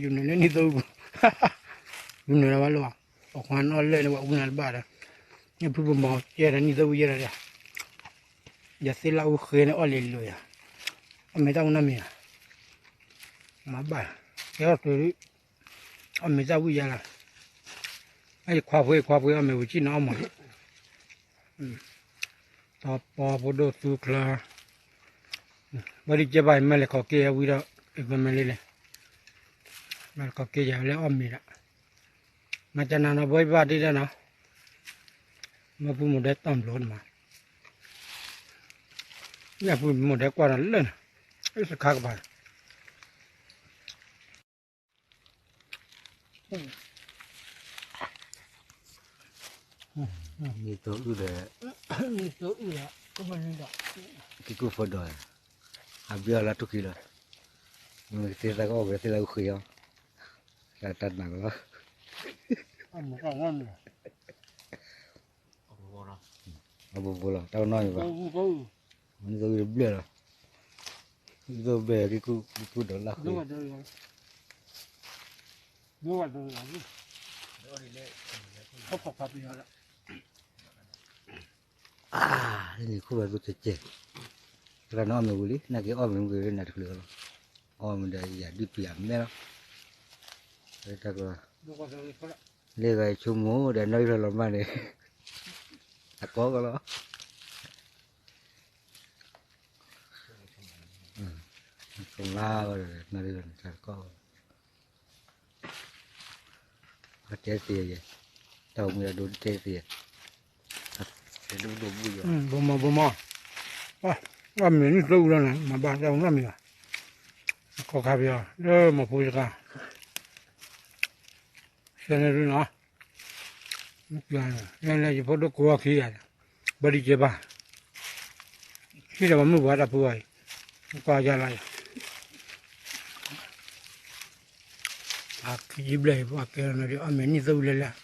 อยู่ในนี้ตัวอยู่ในวันละออกมาออนเลยนะว่าอุ่นอะไรบ้างเนี่ยพูดบ่อยเยอะนี่ตัวเยอะเลยอย่าเสียเราเคยนะออนเลยเลยไม่ต้องน้ำมีมาบ้าเดี๋ยวตัวนี้ไม่ต้องวิ่งละไอ้ควาเพื่อไม่วิ่งจีนเอามาต่อปอพอดูสุขละบริจาคไปไม่เลยขอเกี่ยววิ่งแล้วอีกไม่เลยมันก็เกี่ยวแล้วมีละมาจากนั้นบ่อยบ้าดีแล้วนะมาพูดหมดได้ต้มร้อนมาเนี่ยพูดหมดได้กว่านั้นเลยไอ้สักข้าวบ้านมีตัวอื่นเลยมีตัวอื่นก็มันนี่ละที่กูฟอดอยอาเบียร์ละทุกทีเลยมันเสียแล้วก็เอาไปเสียแล้วคุยเอาแต่ตัดหนักแล้วมันก็งั้นเลยเอาบุบละเท่าน้อยป่ะมันจะเบี้ยละจะเบี้ยที่กูโดนลักเลยดูว่าเขาพอไปแล้วนี่คู่แบบกูจะเจ็บแล้วน้องมันกุลีนักเก็ตอ้อมมันกุลีนักเกลืออ้อมมันได้ยาดิบยาแม่ละแล้วถ้าก็เลี้ยงชั่วโมงเดี๋ยวน้อยเราบ้านเลยตักก้อก็แล้วตรงล่าก็เลยนั่นเลยตักก้อก็เจ๊เสียเลยเต่ามันจะโดนเจ๊เสียจะดูบุยบ่มาว่าเหม็นรู้แล้วนะมาบ้านเราไม่มีก็ขับยามาพูดกันเช่นนี้นะยังเลยพอดูกลัวขี้อ่ะบริจาคขี้เราไม่ว่าจะพูดอะไรก็จะอะไรขี้ยิบเลยว่าเกินอะไรเหม็นนี่ตัวเล็ก